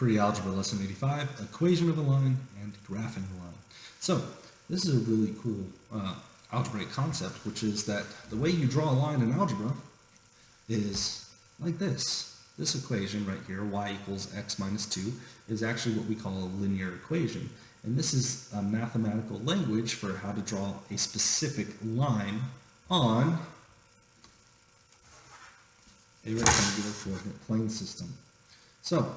Pre-algebra lesson 85, equation of a line and graphing a line. So this is a really cool algebraic concept, which is that the way you draw a line in algebra is like this. This equation right here, y equals x minus 2, is actually what we call a linear equation. And this is a mathematical language for how to draw a specific line on a rectangular coordinate plane system. So,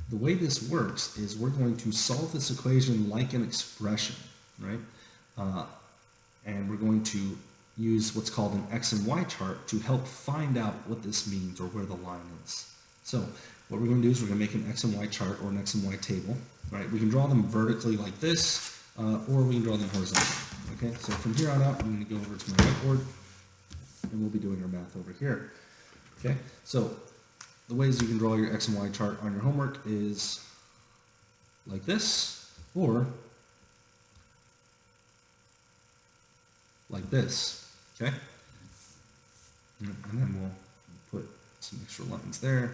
the way this works is we're going to solve this equation like an expression, right? And we're going to use what's called an x and y chart to help find out what this means or where the line is. So, what we're going to do is we're going to make an x and y chart or an x and y table, right? We can draw them vertically like this, or we can draw them horizontally, okay? So from here on out, I'm going to go over to my whiteboard, and we'll be doing our math over here, okay? So, the ways you can draw your x and y chart on your homework is like this, or like this, okay? And then we'll put some extra lines there.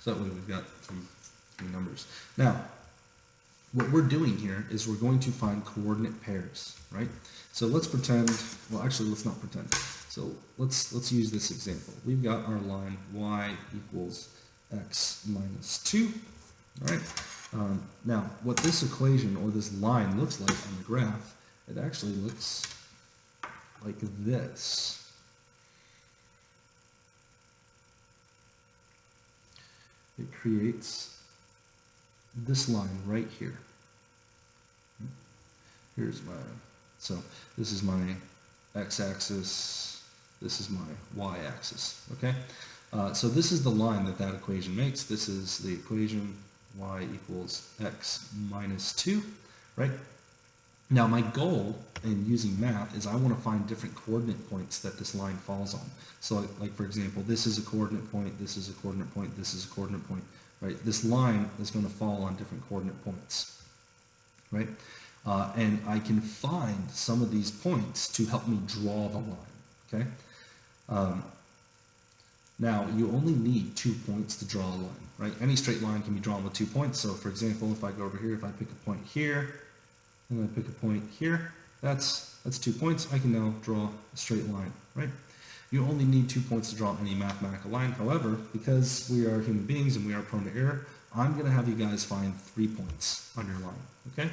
So that way we've got three numbers. Now, what we're doing here is we're going to find coordinate pairs, right? So let's pretend, well actually let's not pretend. So let's use this example. We've got our line y equals x minus 2, all right? Now, what this equation or this line looks like on the graph, it actually looks like this. It creates this line right here. Here's my, so this is my x-axis, this is my y-axis, okay? So this is the line that equation makes. This is the equation y equals x minus 2, right? Now my goal in using math is I want to find different coordinate points that this line falls on. So like for example, this is a coordinate point, this is a coordinate point, this is a coordinate point, right? This line is going to fall on different coordinate points, right? And I can find some of these points to help me draw the line, okay? Now, you only need 2 points to draw a line, right? Any straight line can be drawn with 2 points. So, for example, if I go over here, if I pick a point here, and I pick a point here, that's 2 points. I can now draw a straight line, right? You only need 2 points to draw any mathematical line. However, because we are human beings and we are prone to error, I'm going to have you guys find 3 points on your line, okay?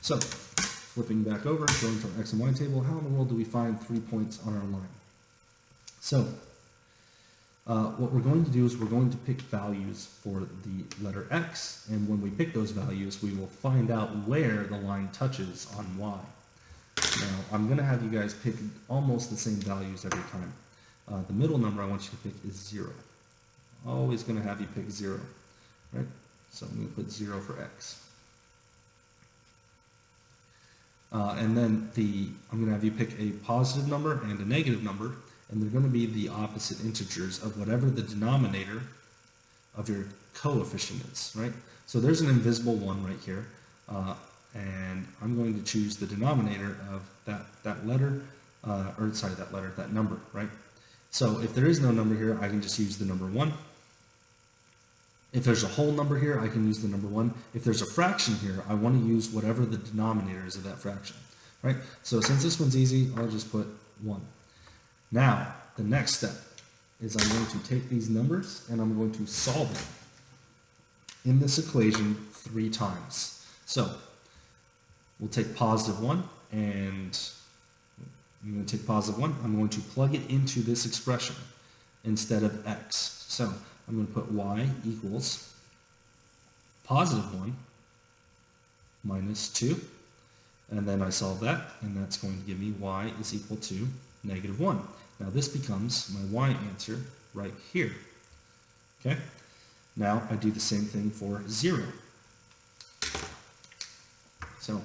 So, flipping back over, going to our x and y table, how in the world do we find 3 points on our line? So, what we're going to do is we're going to pick values for the letter x, and when we pick those values, we will find out where the line touches on y. Now, I'm going to have you guys pick almost the same values every time. The middle number I want you to pick is 0. Always going to have you pick 0, right? So I'm going to put 0 for x. And then I'm going to have you pick a positive number and a negative number, and they're going to be the opposite integers of whatever the denominator of your coefficient is, right? So there's an invisible 1 right here, and I'm going to choose the denominator of that number, right? So if there is no number here, I can just use the number 1. If there's a whole number here, I can use the number 1. If there's a fraction here, I want to use whatever the denominator is of that fraction, right? So since this one's easy, I'll just put 1. Now, the next step is I'm going to take these numbers and I'm going to solve them in this equation 3 times. So, we'll take positive 1 and I'm going to take positive 1. I'm going to plug it into this expression instead of x. So, I'm going to put y equals positive 1 minus 2. And then I solve that, and that's going to give me y is equal to negative 1. Now this becomes my y answer right here. Okay? Now I do the same thing for 0. So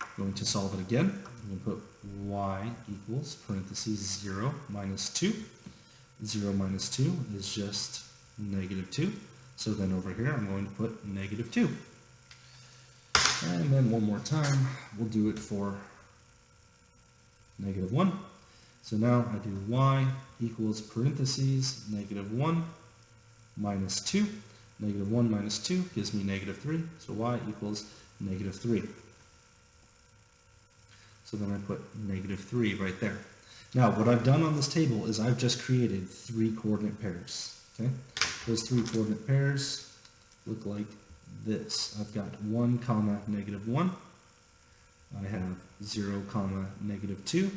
I'm going to solve it again. I'm going to put y equals parentheses 0 minus 2. 0 minus 2 is just negative 2. So then over here I'm going to put negative 2. And then one more time, we'll do it for negative 1. So now I do y equals parentheses negative 1 minus 2. Negative 1 minus 2 gives me negative 3. So y equals negative 3. So then I put negative 3 right there. Now, what I've done on this table is I've just created 3 coordinate pairs. Okay? Those 3 coordinate pairs look like this. I've got 1 comma negative 1. I have 0 comma negative 2.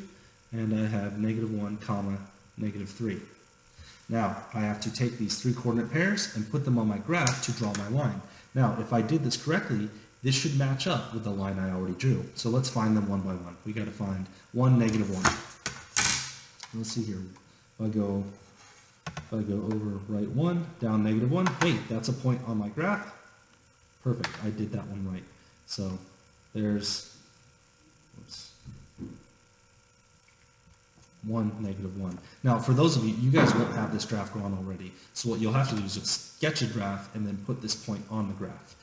And I have negative 1 comma negative 3. Now, I have to take these 3 coordinate pairs and put them on my graph to draw my line. Now, if I did this correctly, this should match up with the line I already drew. So let's find them one by one. We got to find 1, negative 1. Let's see here. If I go over right 1, down negative 1, hey, that's a point on my graph. Perfect, I did that one right. So there's, oops, 1, negative 1. Now, for those of you, you guys won't have this graph going already. So what you'll have to do is just sketch a graph and then put this point on the graph.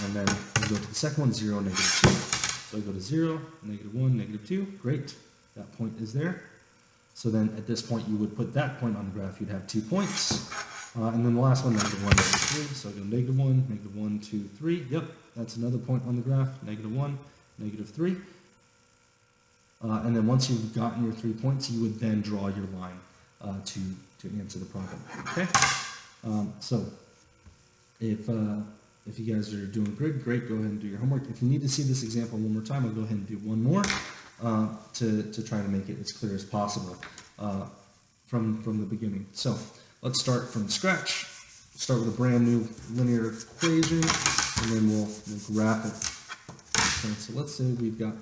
And then we go to the second one, 0, negative 2. So I go to 0, negative 1, negative 2. Great, that point is there. So then at this point, you would put that point on the graph. You'd have 2 points. And then the last one, negative 1, negative 3. So I go negative 1, 2, 3. Yep, that's another point on the graph. Negative 1, negative 3. And then once you've gotten your 3 points, you would then draw your line to answer the problem. Okay. So if you guys are doing good, great. Go ahead and do your homework. If you need to see this example one more time, I'll go ahead and do one more to try to make it as clear as possible from the beginning. So let's start from scratch. Start with a brand new linear equation, and then we'll graph it. Okay, so let's say we've got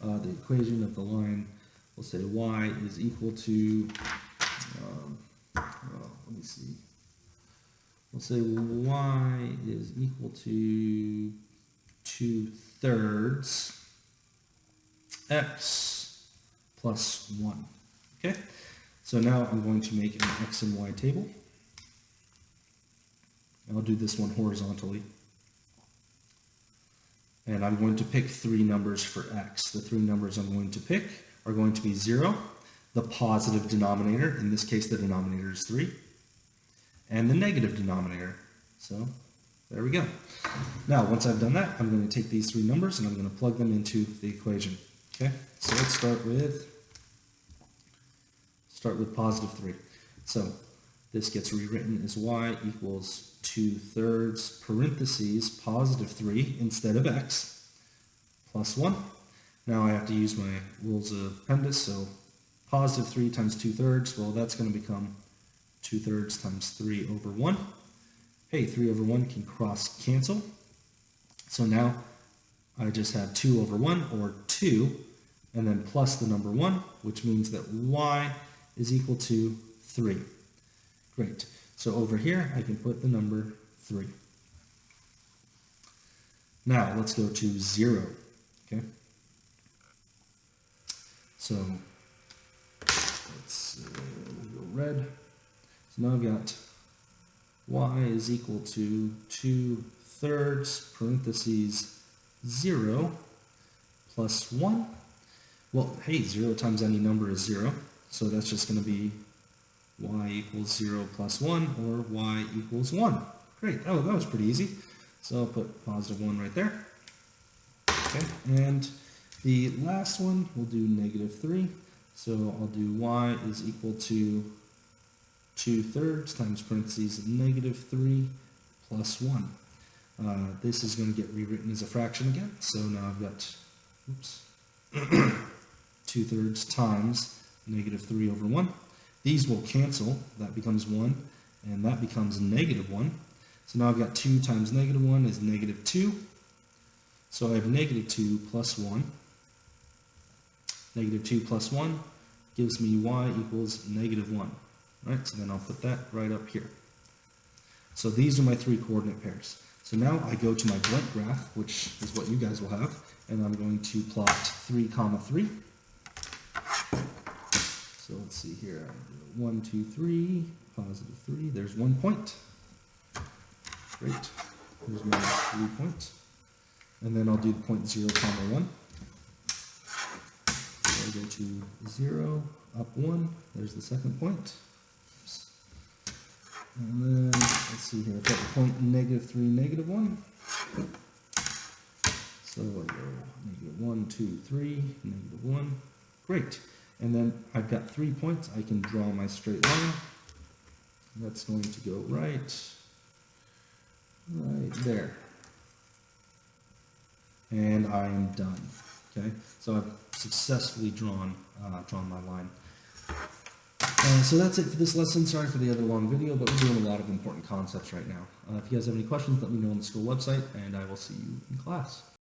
the equation of the line. We'll say y is equal to, let me see. We'll say y is equal to 2/3 x plus 1. Okay, so now I'm going to make an x and y table. I'll do this one horizontally. And I'm going to pick 3 numbers for x. The 3 numbers I'm going to pick are going to be 0, the positive denominator, in this case the denominator is 3, and the negative denominator. So there we go. Now once I've done that, I'm going to take these 3 numbers and I'm going to plug them into the equation. Okay, so let's start with positive 3. So this gets rewritten as y equals 2/3 parentheses positive 3 instead of x plus 1. Now I have to use my rules of appendix, so positive 3 times 2/3, well that's going to become 2/3 times 3 over 1. Hey, 3 over 1 can cross cancel. So now I just have 2 over 1, or 2, and then plus the number 1, which means that y is equal to 3. Great. So over here, I can put the number 3. Now, let's go to 0. Okay. So, let's go red. So now I've got y is equal to 2/3 parentheses 0 plus 1. Well, hey, 0 times any number is 0. So that's just going to be y equals 0 plus 1, or y equals 1. Great. Oh, that was pretty easy. So I'll put positive 1 right there. Okay. And the last one, we'll do negative 3. So I'll do y is equal to 2/3 times parentheses negative 3 plus 1. This is going to get rewritten as a fraction again. So now I've got, oops, 2/3 times negative 3 over 1. These will cancel. That becomes 1, and that becomes negative 1. So now I've got 2 times negative 1 is negative 2. So I have negative 2 plus 1. Negative 2 plus 1 gives me y equals negative 1. Right, so then I'll put that right up here. So these are my 3 coordinate pairs. So now I go to my blank graph, which is what you guys will have, and I'm going to plot 3, 3. So let's see here, 1, 2, 3, positive 3, there's 1 point. Great, there's my 3 points. And then I'll do the point 0, 1. So I go to 0, up 1, there's the second point. Oops. And then, let's see here, I've got the point -3, -1. So I go -1, 2, 3, -1. Great. And then I've got 3 points. I can draw my straight line. That's going to go right there. And I am done. Okay, so I've successfully drawn my line. So that's it for this lesson. Sorry for the other long video, but we're doing a lot of important concepts right now. If you guys have any questions, let me know on the school website, and I will see you in class.